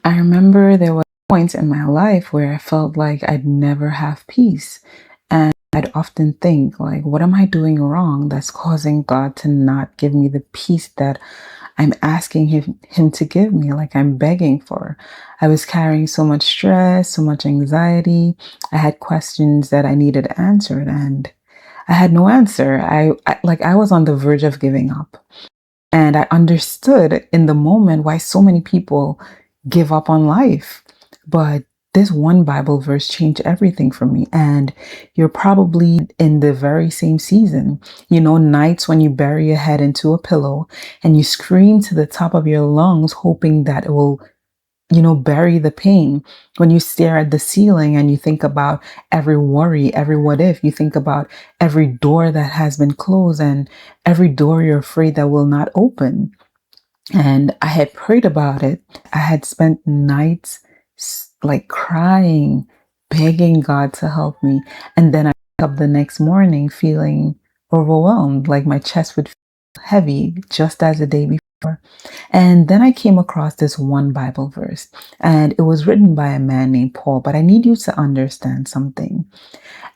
I remember there were points in my life where I felt like I'd never have peace. And I'd often think, like, what am I doing wrong that's causing God to not give me the peace that I'm asking him to give me, like I'm begging for? I was carrying so much stress, so much anxiety. I had questions that I needed answered, and I had no answer. I was on the verge of giving up. And I understood in the moment why so many people give up on life. But this one Bible verse changed everything for me. And you're probably in the very same season. You know, nights when you bury your head into a pillow and you scream to the top of your lungs, hoping that it will bury the pain. When you stare at the ceiling and you think about every worry, every what if, you think about every door that has been closed and every door you're afraid that will not open. And I had prayed about it. I had spent nights like crying, begging God to help me. And then I woke up the next morning feeling overwhelmed, like my chest would feel heavy, just as the day before. And then I came across this one Bible verse, and it was written by a man named Paul. But I need you to understand something.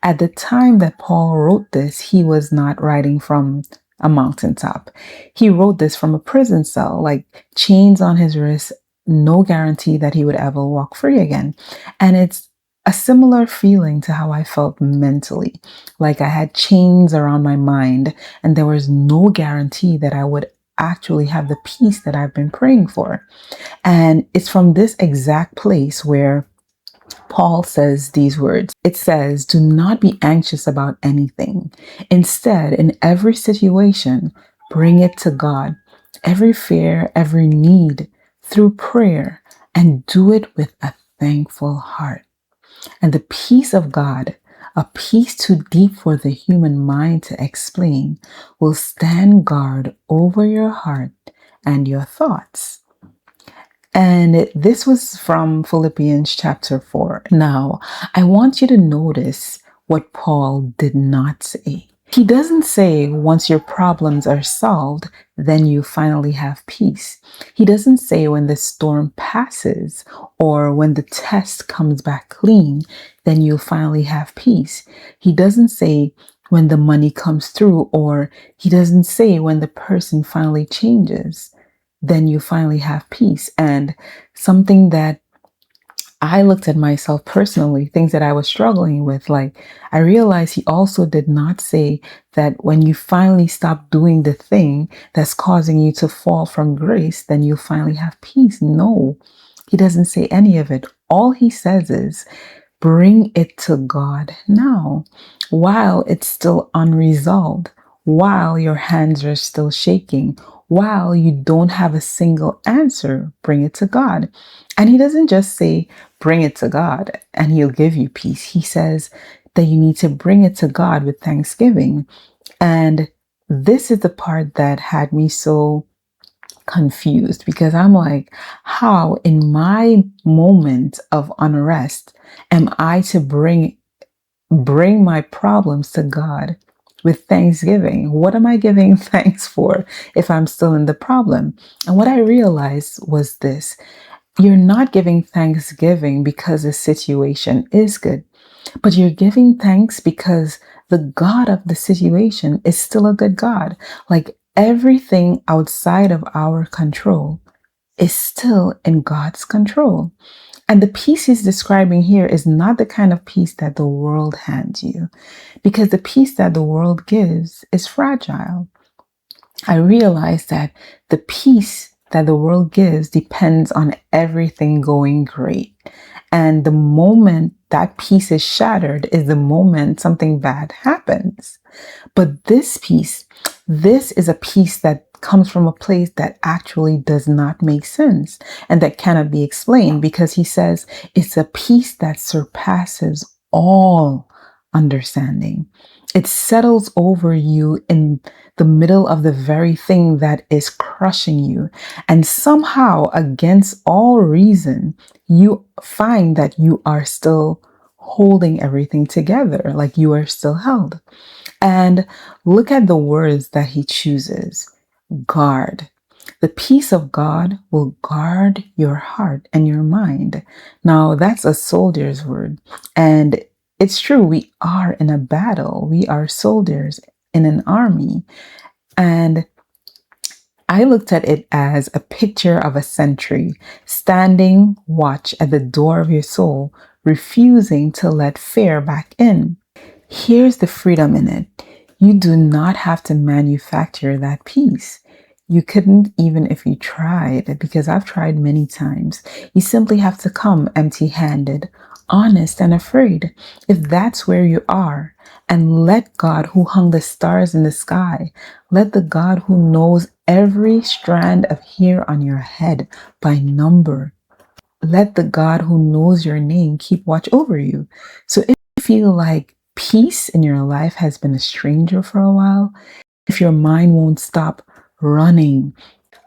At the time that Paul wrote this, he was not writing from a mountaintop. He wrote this from a prison cell, like chains on his wrists, no guarantee that he would ever walk free again. And it's a similar feeling to how I felt mentally. Like I had chains around my mind, and there was no guarantee that I would actually have the peace that I've been praying for. And it's from this exact place where Paul says these words. It says, "Do not be anxious about anything. Instead, in every situation, bring it to God. Every fear, every need, through prayer, and do it with a thankful heart. And the peace of God, a peace too deep for the human mind to explain, will stand guard over your heart and your thoughts." And this was from Philippians chapter 4. Now, I want you to notice what Paul did not say. He doesn't say once your problems are solved, then you finally have peace. He doesn't say when the storm passes or when the test comes back clean, then you'll finally have peace. He doesn't say when the money comes through, or he doesn't say when the person finally changes, then you finally have peace. And something that I looked at myself personally, things that I was struggling with, like I realized he also did not say that when you finally stop doing the thing that's causing you to fall from grace, then you finally have peace. No, he doesn't say any of it. All he says is, bring it to God now, while it's still unresolved, while your hands are still shaking, while you don't have a single answer, bring it to God. And he doesn't just say, bring it to God and he'll give you peace. He says that you need to bring it to God with thanksgiving. And this is the part that had me so confused, because I'm like, how in my moment of unrest am I to bring my problems to God with thanksgiving? What am I giving thanks for if I'm still in the problem? And what I realized was this: you're not giving thanksgiving because the situation is good, but you're giving thanks because the God of the situation is still a good God. Like everything outside of our control is still in God's control. And the peace he's describing here is not the kind of peace that the world hands you, because the peace that the world gives is fragile. I realize that the peace that the world gives depends on everything going great. And the moment that peace is shattered is the moment something bad happens. But this peace, this is a peace that comes from a place that actually does not make sense and that cannot be explained, because he says it's a peace that surpasses all understanding. It settles over you in the middle of the very thing that is crushing you. And somehow, against all reason, you find that you are still holding everything together, like you are still held. And look at the words that he chooses: guard. The peace of God will guard your heart and your mind. Now, that's a soldier's word. And it's true, we are in a battle. We are soldiers in an army. And I looked at it as a picture of a sentry standing watch at the door of your soul, refusing to let fear back in. Here's the freedom in it. You do not have to manufacture that peace. You couldn't even if you tried, because I've tried many times. You simply have to come empty handed, honest, and afraid. If that's where you are, and let God who hung the stars in the sky, let the God who knows every strand of hair on your head by number, let the God who knows your name keep watch over you. So if you feel like peace in your life has been a stranger for a while, if your mind won't stop running,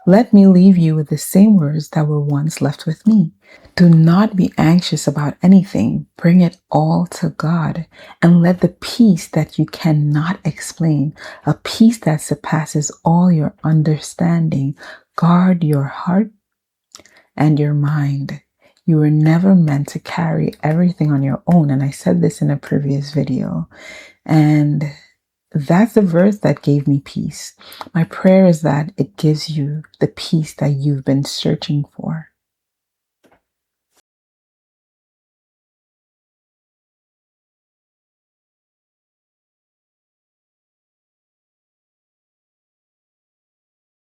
let me leave you with the same words that were once left with me. Do not be anxious about anything. Bring it all to God and let the peace that you cannot explain, a peace that surpasses all your understanding, guard your heart and your mind. You were never meant to carry everything on your own. And I said this in a previous video. And that's the verse that gave me peace. My prayer is that it gives you the peace that you've been searching for.